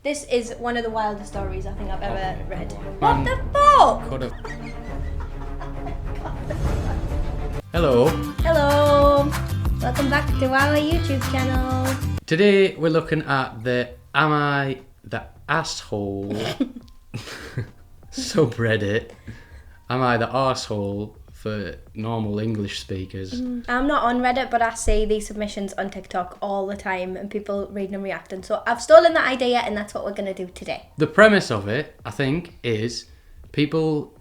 This is one of the wildest stories I think I've ever read. Man, What the fuck? Could have. Hello. Hello. Welcome back to our YouTube channel. Today we're looking at the Am I the Asshole subreddit. Am I the Arsehole for normal English speakers? I'm not on Reddit, but I see these submissions on TikTok all the time and people reading and reacting. So I've stolen that idea and that's what we're going to do today. The premise of it, I think, is people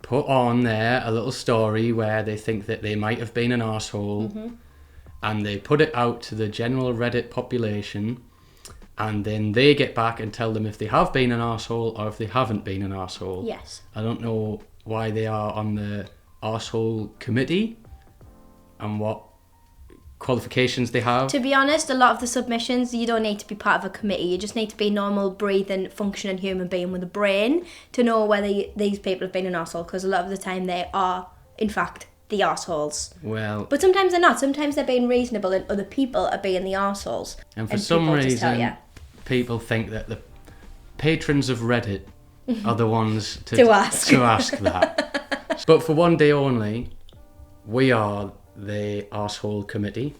put on there a little story where they think that they might have been an arsehole, and they put it out to the general Reddit population, and then they get back and tell them if they have been an arsehole or if they haven't been an arsehole. Yes. I don't know why they are on the arsehole committee and what qualifications they have. To be honest, a lot of the submissions, you don't need to be part of a committee. You just need to be a normal, breathing, functioning human being with a brain to know whether these people have been an arsehole, because a lot of the time they are, in fact, the arseholes. Well, But sometimes they're not. Sometimes they're being reasonable and other people are being the arseholes. and for some reason, people think that the patrons of Reddit are the ones to ask that. But for one day only, we are the arsehole committee.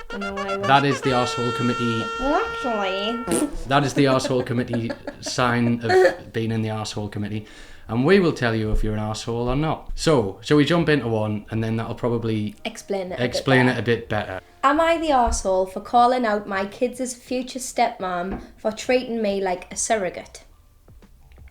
That is the arsehole committee. Well, actually, That is the arsehole committee sign of being in the arsehole committee. And we will tell you if you're an arsehole or not. So, shall we jump into one and then that'll probably explain it a bit better. Am I the arsehole for calling out my kids' future stepmom for treating me like a surrogate?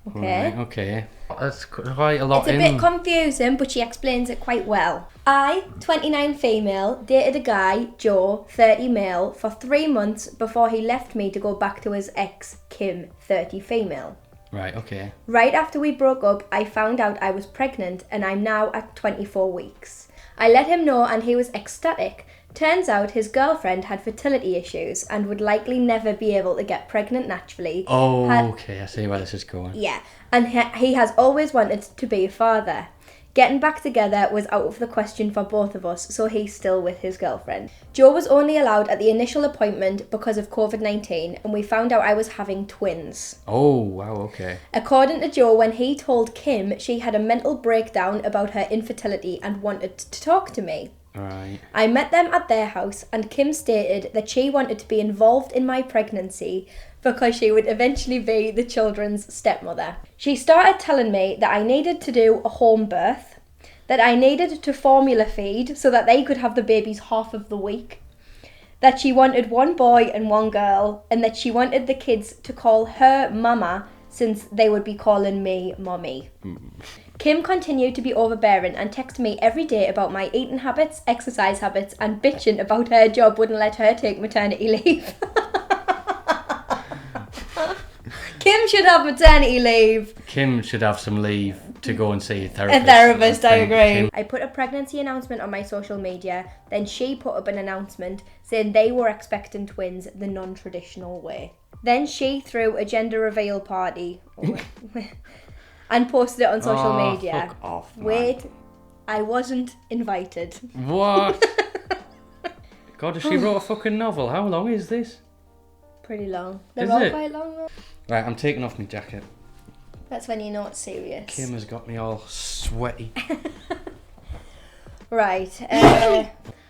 Okay. Right, okay. That's quite a lot It's a bit confusing, but she explains it quite well. I, 29 female, dated a guy, Joe, 30 male, for 3 months before he left me to go back to his ex, Kim, 30 female. Right, okay. Right after we broke up, I found out I was pregnant and I'm now at 24 weeks. I let him know and he was ecstatic. Turns out his girlfriend had fertility issues and would likely never be able to get pregnant naturally. Oh, okay, I see where this is going. Yeah, and he has always wanted to be a father. Getting back together was out of the question for both of us, so he's still with his girlfriend. Joe was only allowed at the initial appointment because of COVID-19, and we found out I was having twins. Oh, wow, okay. According to Joe, when he told Kim, she had a mental breakdown about her infertility and wanted to talk to me. Right. I met them at their house and Kim stated that she wanted to be involved in my pregnancy because she would eventually be the children's stepmother. She started telling me that I needed to do a home birth, that I needed to formula feed so that they could have the babies half of the week, that she wanted one boy and one girl, and that she wanted the kids to call her mama since they would be calling me mommy. Kim continued to be overbearing and texted me every day about my eating habits, exercise habits, and bitching about her job wouldn't let her take maternity leave. Kim should have maternity leave. Kim should have some leave to go and see a therapist. A therapist, I agree. I put a pregnancy announcement on my social media, then she put up an announcement saying they were expecting twins the non-traditional way. Then she threw a gender reveal party and posted it on social media. Fuck off, man. Wait, I wasn't invited. What? God, she wrote a fucking novel. How long is this? Pretty long. They're Is all it? quite long though. Right, I'm taking off my jacket. That's when you know it's serious. Kim has got me all sweaty. Right.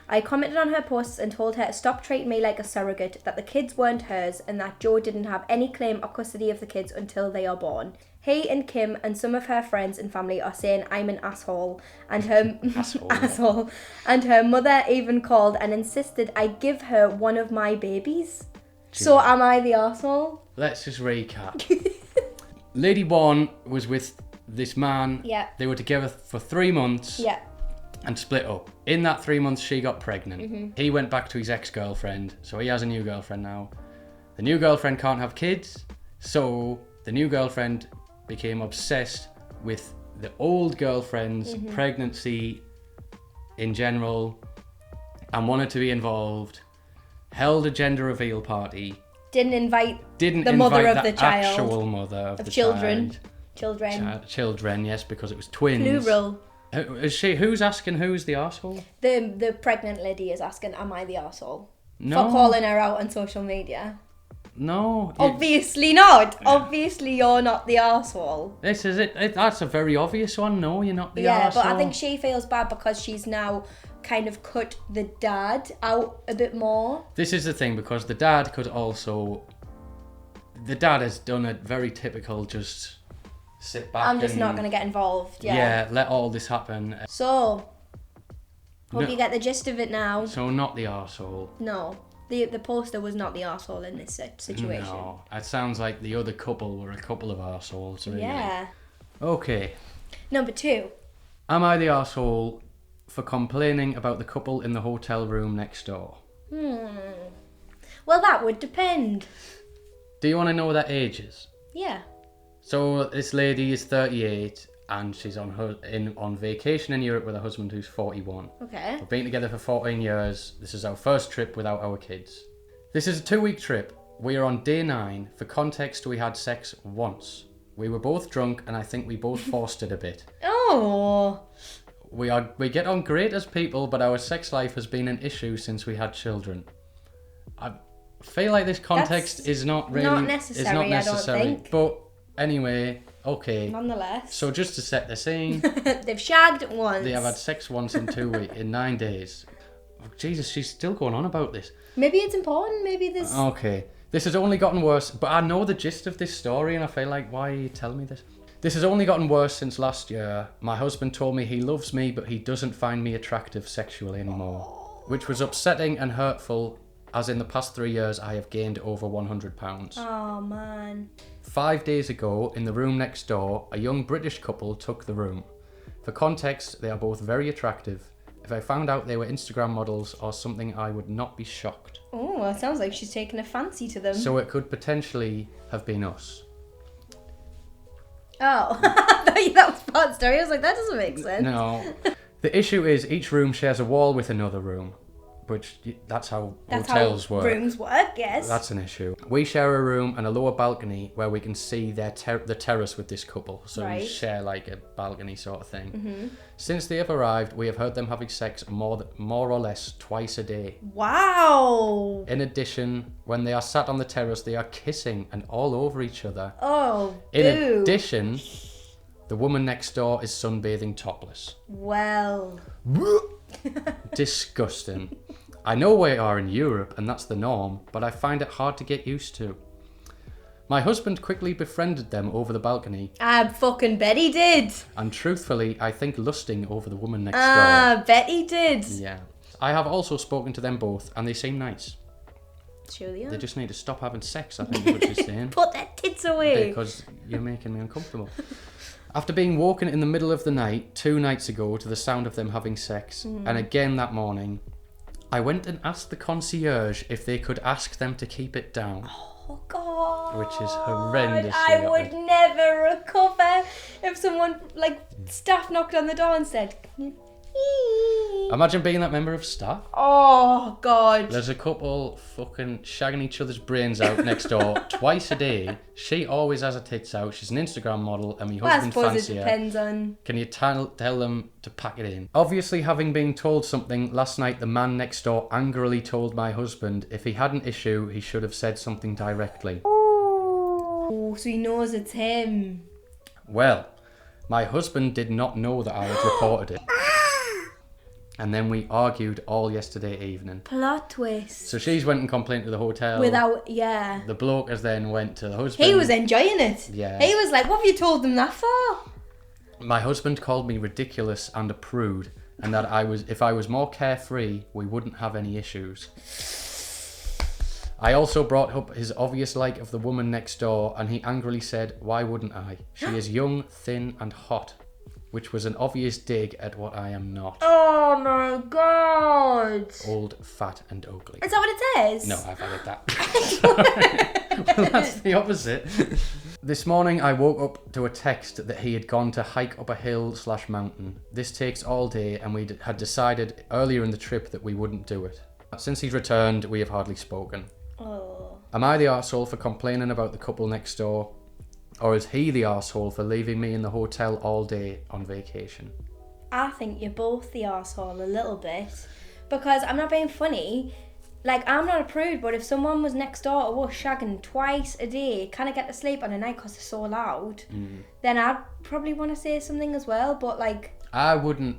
I commented on her posts and told her to stop treating me like a surrogate, that the kids weren't hers, and that Joe didn't have any claim or custody of the kids until they are born. He and Kim and some of her friends and family are saying I'm an asshole, and her asshole, and her mother even called and insisted I give her one of my babies. Jeez. So am I the asshole? Let's just recap. Lady 1 was with this man. Yeah. They were together for 3 months. Yeah. And split up. In that 3 months, she got pregnant. He went back to his ex-girlfriend, so he has a new girlfriend now. The new girlfriend can't have kids, so the new girlfriend became obsessed with the old girlfriend's pregnancy in general and wanted to be involved, held a gender reveal party. Didn't invite the invite mother of the child. Actual mother of the children. Child. Children, yes, because it was twins. Plural. Who's asking who's the arsehole? The pregnant lady is asking, am I the arsehole? No. For calling her out on social media. No. Obviously not. Obviously you're not the arsehole. This is it. That's a very obvious one. No, you're not the Yeah, arsehole. but I think she feels bad because she's now kind of cut the dad out a bit more. This is the thing, because the dad could also... The dad has done a very typical just sit back I'm just and, not going to get involved. Yeah. Yeah, let all this happen. So, hope No. you get the gist of it now. So not the arsehole. No. The poster was not the arsehole in this situation. No, it sounds like the other couple were a couple of arseholes, really. Yeah. Okay. Number 2. Am I the arsehole for complaining about the couple in the hotel room next door? Well, that would depend. Do you want to know their ages? Yeah. So this lady is 38 and she's on vacation in Europe with her husband who's 41. Okay. We've been together for 14 years. This is our first trip without our kids. This is a 2-week trip. We are on day 9. For context, we had sex once. We were both drunk and I think we both forced it a bit. Oh. We get on great as people, but our sex life has been an issue since we had children. I feel like this context is not really... Not necessary, I don't think. But anyway, okay. Nonetheless. So just to set the scene... They've shagged once. They have had sex once in 2 weeks, in 9 days. Oh, Jesus, she's still going on about this. Maybe it's important, maybe this... Okay. This has only gotten worse, but I know the gist of this story and I feel like, why are you telling me this? This has only gotten worse since last year. My husband told me he loves me, but he doesn't find me attractive sexually anymore. Which was upsetting and hurtful, as in the past 3 years I have gained over 100 pounds. Oh, man. 5 days ago, in the room next door, a young British couple took the room. For context, they are both very attractive. If I found out they were Instagram models or something, I would not be shocked. Oh, it sounds like she's taken a fancy to them. So it could potentially have been us. Oh, I thought that was part of the story. I was like, that doesn't make sense. No. The issue is each room shares a wall with another room, which that's how hotels work. Rooms work, yes. That's an issue. We share a room and a lower balcony where we can see the terrace with this couple. So Right. we share like a balcony sort of thing. Mm-hmm. Since they have arrived, we have heard them having sex more or less twice a day. Wow. In addition, when they are sat on the terrace, they are kissing and all over each other. Oh, In boo. addition, the woman next door is sunbathing topless. Well. Disgusting. I know we are in Europe and that's the norm, but I find it hard to get used to. My husband quickly befriended them over the balcony, I fucking bet he did. and truthfully, I think lusting over the woman next door. I bet he did. Yeah. I have also spoken to them both, and they seem nice. Surely, yeah. They just need to stop having sex, I think is what she's saying. Put their tits away. Because you're making me uncomfortable. After being woken in the middle of the night 2 nights ago to the sound of them having sex, and again that morning, I went and asked the concierge if they could ask them to keep it down. Oh, God. Which is horrendous. I would never recover if someone, like, staff knocked on the door and said, "Can you?" Imagine being that member of staff. Oh, God. There's a couple fucking shagging each other's brains out next door twice a day. She always has her tits out. She's an Instagram model and my Well, I husband suppose fancy it her. depends on... Can you tell them to pack it in? Obviously, having been told something, last night the man next door angrily told my husband if he had an issue, he should have said something directly. Oh, so he knows it's him. Well, my husband did not know that I had reported it. And then we argued all yesterday evening. Plot twist. So she's went and complained to the hotel. Without, yeah. The bloke has then went to the husband. He was enjoying it. Yeah. He was like, what have you told them that for? My husband called me ridiculous and a prude, and that if I was more carefree, we wouldn't have any issues. I also brought up his obvious like of the woman next door, and he angrily said, why wouldn't I? She is young, thin, and hot. Which was an obvious dig at what I am not. Oh my God. Old, fat, and ugly. Is that what it says? No, I've added that. Well, that's the opposite. This morning I woke up to a text that he had gone to hike up a hill/mountain. This takes all day and we had decided earlier in the trip that we wouldn't do it. Since he's returned, we have hardly spoken. Oh. Am I the arsehole for complaining about the couple next door? Or is he the arsehole for leaving me in the hotel all day on vacation? I think you're both the arsehole a little bit. Because I'm not being funny. Like, I'm not a prude, but if someone was next door to us shagging twice a day, can I get to sleep on a night because they're so loud, then I'd probably want to say something as well, but like... I wouldn't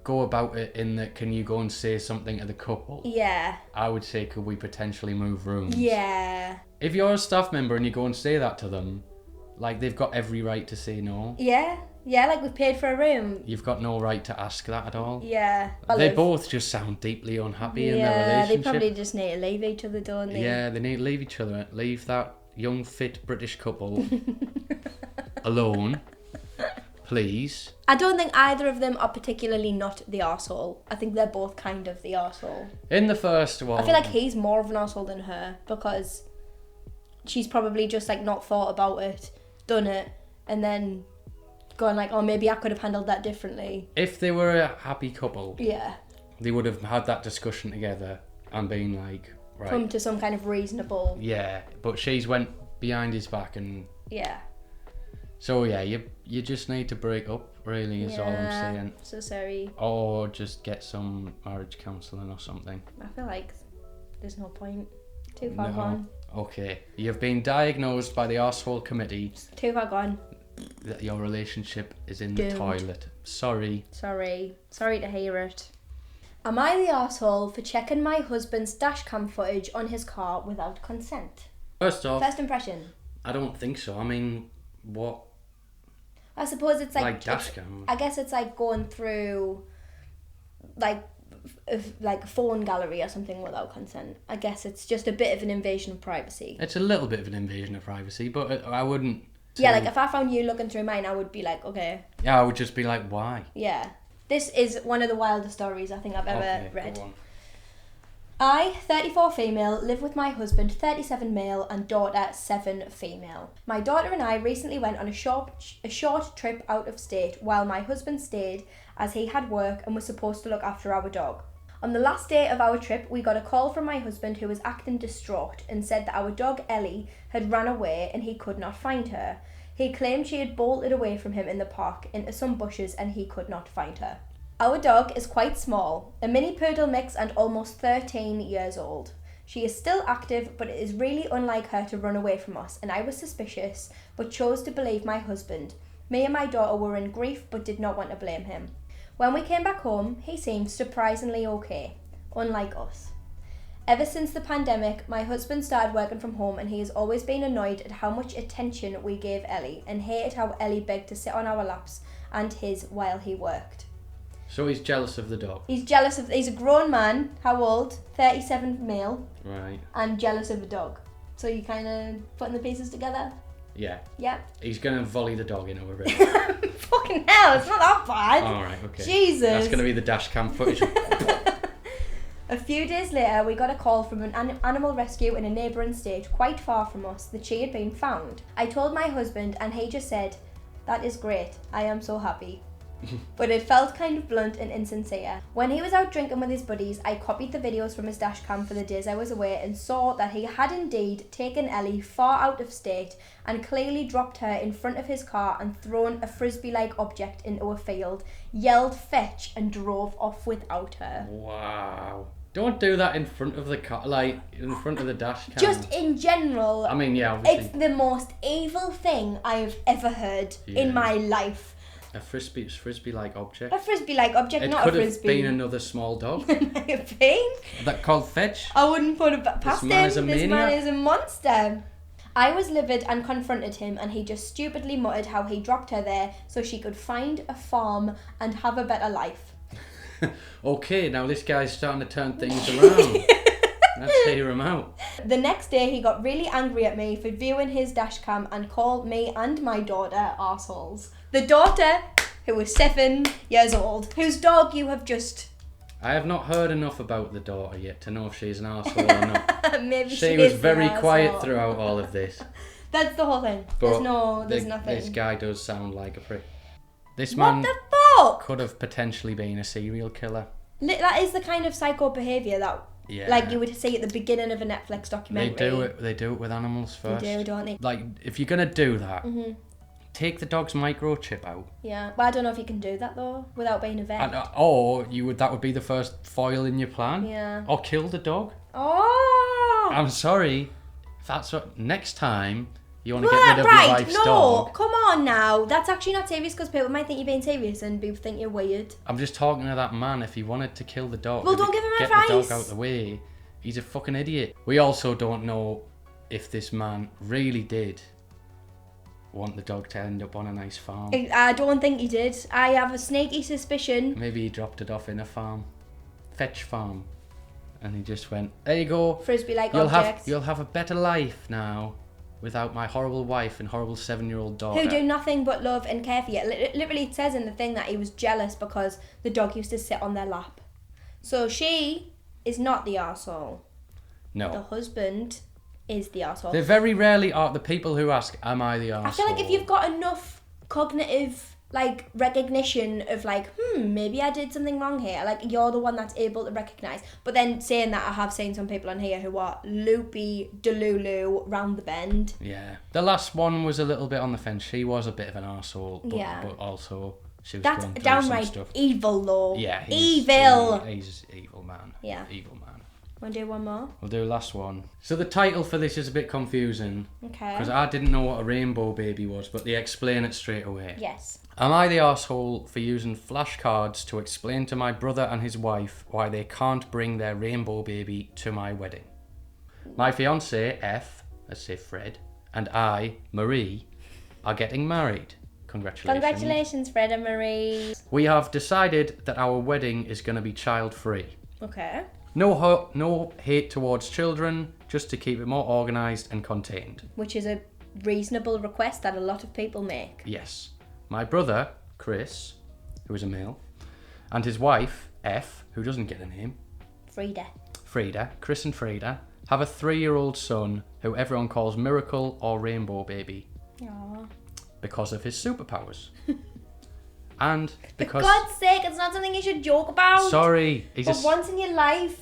go about it in that, can you go and say something to the couple? Yeah. I would say, could we potentially move rooms? Yeah. If you're a staff member and you go and say that to them, like, they've got every right to say no. Yeah. Yeah, like we've paid for a room. You've got no right to ask that at all. Yeah. They both just sound deeply unhappy in their Yeah, relationship. they probably just need to leave each other, don't they? Yeah, they need to leave each other. Leave that young, fit British couple alone, please. I don't think either of them are particularly not the arsehole. I think they're both kind of the arsehole. In the first one... I feel like he's more of an arsehole than her, because she's probably just like not thought about it, done it, and then going like, oh, maybe I could have handled that differently. If they were a happy couple, yeah, they would have had that discussion together and been like, right, come to some kind of reasonable... Yeah, but she's went behind his back and... Yeah. So yeah, you just need to break up, really, is all I'm saying. So sorry. Or just get some marriage counselling or something. I feel like there's no point. Too far gone. Okay, you've been diagnosed by the arsehole committee Too far gone. that your relationship is in Doomed. the toilet. Sorry. Sorry to hear it. Am I the arsehole for checking my husband's dashcam footage on his car without consent? First off, First impression. I don't think so. I mean, what? I suppose it's like dashcam. I guess it's like going through like a phone gallery or something without consent. I guess it's just a bit of an invasion of privacy. It's a little bit of an invasion of privacy, but I wouldn't... Yeah, like if I found you looking through mine, I would be like, okay. Yeah, I would just be like, why? Yeah. This is one of the wildest stories I think I've ever read. Go on. I, 34 female, live with my husband, 37 male, and daughter, 7 female. My daughter and I recently went on a short trip out of state while my husband stayed, as he had work and was supposed to look after our dog. On the last day of our trip, we got a call from my husband, who was acting distraught and said that our dog Ellie had run away and he could not find her. He claimed she had bolted away from him in the park into some bushes and he could not find her. Our dog is quite small, a mini poodle mix and almost 13 years old. She is still active, but it is really unlike her to run away from us, and I was suspicious, but chose to believe my husband. Me and my daughter were in grief, but did not want to blame him. When we came back home, he seemed surprisingly okay, unlike us. Ever since the pandemic, my husband started working from home, and he has always been annoyed at how much attention we gave Ellie, and hated how Ellie begged to sit on our laps and his while he worked. So he's jealous of the dog? He's a grown man, how old? 37 male. Right. And jealous of a dog. So you kind of putting the pieces together? Yeah. Yeah. He's going to volley the dog into a river. Fucking hell, it's not that bad. Alright, okay. Jesus. That's going to be the dash cam footage. A few days later, we got a call from an animal rescue in a neighbouring state quite far from us that she had been found. I told my husband and he just said, "That is great, I am so happy." But it felt kind of blunt and insincere. When he was out drinking with his buddies, I copied the videos from his dashcam for the days I was away and saw that he had indeed taken Ellie far out of state and clearly dropped her in front of his car and thrown a frisbee-like object into a field, yelled fetch and drove off without her. Wow. Don't do that in front of the car, like in front of the dash cam. Just in general, I mean, yeah, obviously. It's the most evil thing I have ever heard in my life. A frisbee-like object. A frisbee-like object, not a frisbee. It could have been another small dog. It might have been. That called fetch. I wouldn't put it past him. This man is a monster. I was livid and confronted him, and he just stupidly muttered how he dropped her there so she could find a farm and have a better life. Okay, now this guy's starting to turn things around. Let's hear him out. The next day, he got really angry at me for viewing his dashcam and called me and my daughter arseholes. The daughter, who was 7 years old, whose dog you have just... I have not heard enough about the daughter yet to know if she's an arsehole or not. Maybe she was very quiet throughout all of this. That's the whole thing. But there's nothing. This guy does sound like a prick. This What man the fuck? could have potentially been a serial killer. That is the kind of psycho behaviour that, like you would see at the beginning of a Netflix documentary. They do it with animals first. They do, don't they? Like, if you're gonna do that, take the dog's microchip out. Yeah, but I don't know if you can do that though without being a vet. Or that would be the first foil in your plan. Yeah. Or kill the dog. Oh! I'm sorry. That's what, next time you want to get rid of your wife's dog. No, come on now. That's actually not serious because people might think you're being serious and people think you're weird. I'm just talking to that man. If he wanted to kill the dog, well, don't give him get advice. the dog out of the way. He's a fucking idiot. We also don't know if this man really did want the dog to end up on a nice farm. I don't think he did. I have a sneaky suspicion. Maybe he dropped it off in a farm. Fetch farm. And he just went, there you go. Frisbee-like objects. You'll have a better life now without my horrible wife and horrible 7-year-old daughter. Who do nothing but love and care for you. Literally, it says in the thing that he was jealous because the dog used to sit on their lap. So she is not the arsehole. No. The husband is the arsehole. They very rarely are the people who ask, am I the arsehole? I feel like if you've got enough cognitive recognition of maybe I did something wrong here, you're the one that's able to recognise. But then saying that, I have seen some people on here who are loopy delulu round the bend. Yeah. The last one was a little bit on the fence. She was a bit of an arsehole, but also she was that's going through downright some stuff. evil though. Yeah, evil. He's evil man. Yeah. Evil man. Want to do one more? We'll do last one. So the title for this is a bit confusing. Okay. Because I didn't know what a rainbow baby was, but they explain it straight away. Yes. Am I the arsehole for using flashcards to explain to my brother and his wife why they can't bring their rainbow baby to my wedding? My fiancé, F, let's say Fred, and I, Marie, are getting married. Congratulations. Congratulations, Fred and Marie. We have decided that our wedding is going to be child-free. Okay. No hate towards children, just to keep it more organised and contained. Which is a reasonable request that a lot of people make. Yes. My brother, Chris, who is a male, and his wife, F, who doesn't get a name, Frida, Chris and Frida, have a 3-year-old son who everyone calls Miracle or Rainbow Baby. Aww. Because of his superpowers. And because... For God's sake, it's not something you should joke about. Sorry. But once in your life.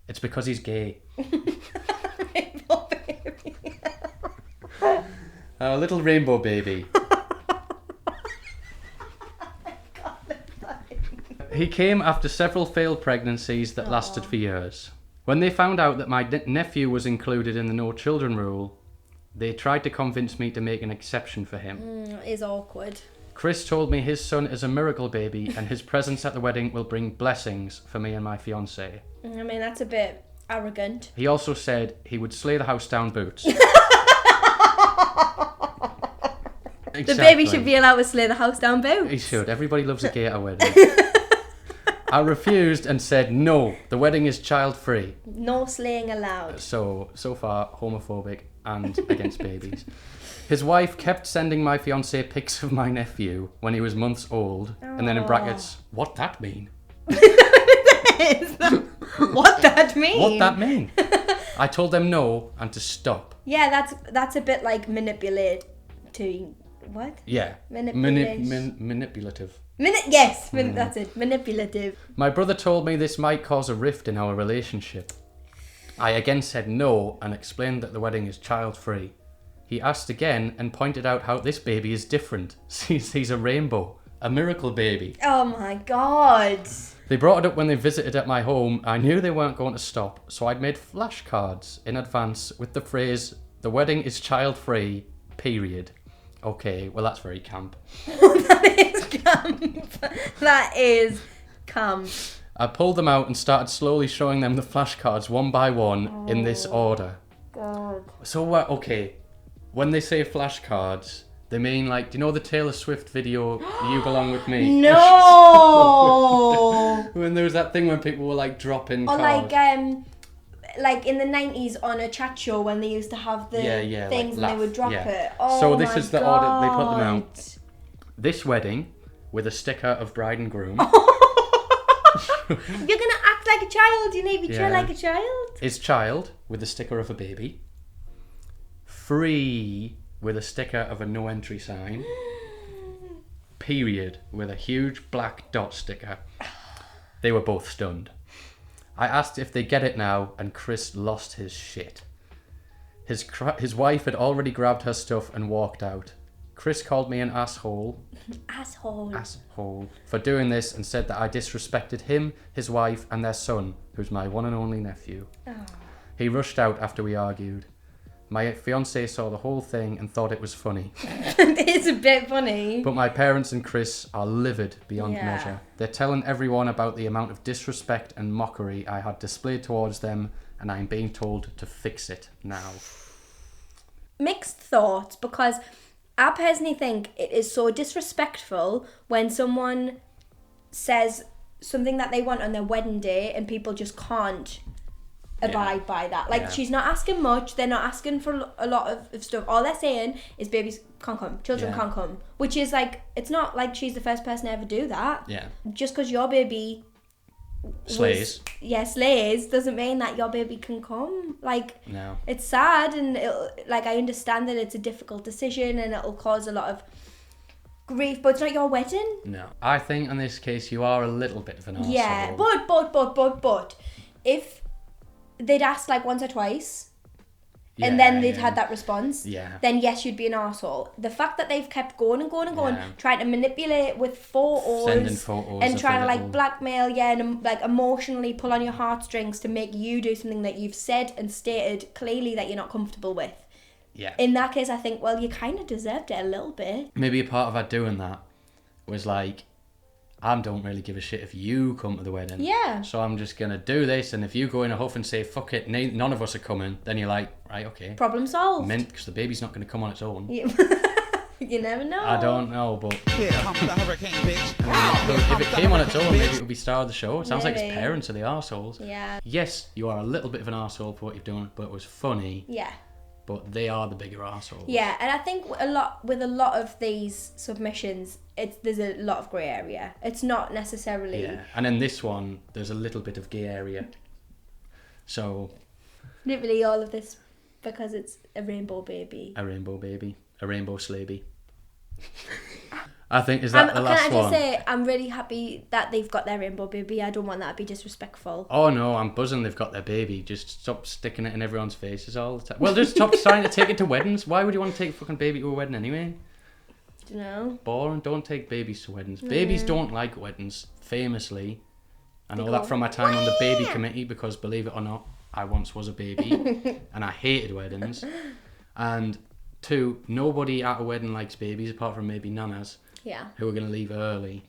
It's because he's gay. Rainbow baby. A little rainbow baby. He came after several failed pregnancies that lasted for years. When they found out that my nephew was included in the no children rule, they tried to convince me to make an exception for him. It is awkward. Chris told me his son is a miracle baby and his presence at the wedding will bring blessings for me and my fiancée. I mean, that's a bit arrogant. He also said he would slay the house down boots. Exactly. The baby should be allowed to slay the house down boots. He should. Everybody loves a gay at a wedding. I refused and said no, the wedding is child-free. No slaying allowed. So far, homophobic and against babies. His wife kept sending my fiancé pics of my nephew when he was months old, and then in brackets, what that mean? What that mean? What that mean? I told them no and to stop. Yeah, that's a bit like manipulating. What? Yeah. Manipulative. That's it. Manipulative. My brother told me this might cause a rift in our relationship. I again said no and explained that the wedding is child-free. He asked again and pointed out how this baby is different. He's a rainbow. A miracle baby. Oh my God. They brought it up when they visited at my home. I knew they weren't going to stop, so I'd made flashcards in advance with the phrase, the wedding is child-free, period. Okay, well that's very camp. That is camp. That is camp. I pulled them out and started slowly showing them the flashcards one by one in this order. God. So, okay, when they say flashcards, they mean like, do you know the Taylor Swift video, You Belong With Me? No! When there was that thing when people were like dropping Or cards. like in the 90s on a chat show when they used to have the things like and they would drop it. Oh so this my is the God. order they put them out. This wedding with a sticker of bride and groom. You're gonna act like a child. You need to be treated like a child. Is child with a sticker of a baby. Free with a sticker of a no entry sign. Period with a huge black dot sticker. They were both stunned. I asked if they get it now, and Chris lost his shit. His wife had already grabbed her stuff and walked out. Chris called me an asshole for doing this and said that I disrespected him, his wife, and their son, who's my one and only nephew. Oh. He rushed out after we argued. My fiancée saw the whole thing and thought it was funny. It's a bit funny. But my parents and Chris are livid beyond measure. They're telling everyone about the amount of disrespect and mockery I had displayed towards them, and I'm being told to fix it now. Mixed thoughts, because I personally think it is so disrespectful when someone says something that they want on their wedding day and people just can't abide by that. Like, she's not asking much, they're not asking for a lot of stuff. All they're saying is babies can't come, children can't come, which is like, it's not like she's the first person to ever do that. Just because your baby slays doesn't mean that your baby can come. Like, no, it's sad, and like, I understand that it's a difficult decision and it'll cause a lot of grief, but it's not your wedding. No, I think in this case you are a little bit of an arsehole. But if they'd asked like once or twice and then they'd had that response, then yes, you'd be an arsehole. The fact that they've kept going, trying to manipulate with photos, sending photos, and trying to like blackmail and like emotionally pull on your heartstrings to make you do something that you've said and stated clearly that you're not comfortable with. In that case, I think, well, you kind of deserved it a little bit. Maybe a part of her doing that was like, I don't really give a shit if you come to the wedding. So I'm just going to do this, and if you go in a huff and say, fuck it, none of us are coming, then you're like, right, okay. Problem solved. Meant, because the baby's not going to come on its own. You never know. I don't know, but... Here comes the hurricane, bitch. If it came on its own, maybe it would be star of the show. It sounds like its parents are the arseholes. Yes, you are a little bit of an arsehole for what you've done, but it was funny. But they are the bigger arseholes. And I think with a lot of these submissions, there's a lot of grey area. It's not necessarily... and in this one, there's a little bit of gay area. So... Literally all of this, because it's a rainbow baby. A rainbow baby. A rainbow slaby. I think, is that the last one? Can I just say, I'm really happy that they've got their rainbow baby. I don't want that to be disrespectful. Oh no, I'm buzzing they've got their baby. Just stop sticking it in everyone's faces all the time. Well, just stop trying to take it to weddings. Why would you want to take a fucking baby to a wedding anyway? Do you know? Boring. Don't take babies to weddings. Babies don't like weddings, famously. I know that from my time on the baby committee, because believe it or not, I once was a baby and I hated weddings. And 2, nobody at a wedding likes babies apart from maybe nanas. Who are going to leave early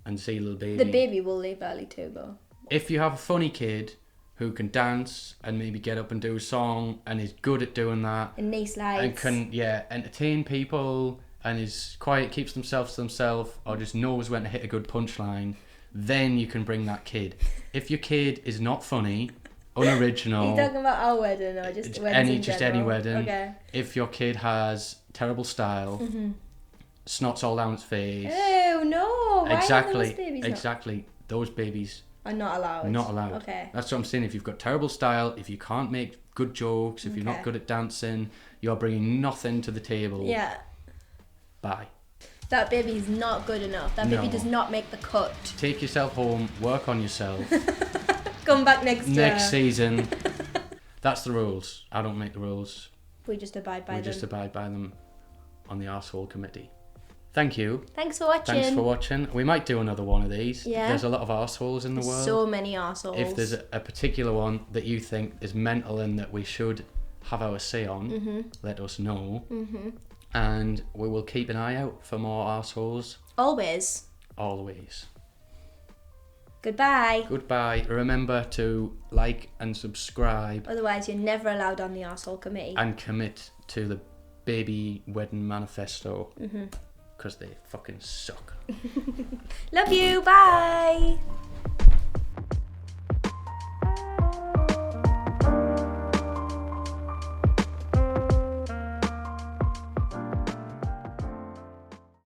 and see a little baby. The baby will leave early too, though. If you have a funny kid who can dance and maybe get up and do a song and is good at doing that, and knee slides, and can entertain people and is quiet, keeps themselves to themselves, or just knows when to hit a good punchline, then you can bring that kid. If your kid is not funny, unoriginal... Are you talking about our wedding or just weddings in general? Any wedding. Okay. If your kid has terrible style... Snots all down its face. Oh no! Why exactly. Are those babies exactly. Those babies are not allowed. Not allowed. Okay. That's what I'm saying. If you've got terrible style, if you can't make good jokes, if you're not good at dancing, you're bringing nothing to the table. Bye. That baby is not good enough. That baby does not make the cut. Take yourself home. Work on yourself. Come back next year. Next season. That's the rules. I don't make the rules. We just abide by them. We just abide by them on the arsehole committee. Thank you. Thanks for watching. We might do another one of these. There's a lot of arseholes in the world. So many arseholes. If there's a particular one that you think is mental and that we should have our say on, let us know. And we will keep an eye out for more arseholes. Always. Goodbye. Remember to like and subscribe. Otherwise, you're never allowed on the arsehole committee. And commit to the baby wedding manifesto. Because they fucking suck. Love you. Bye.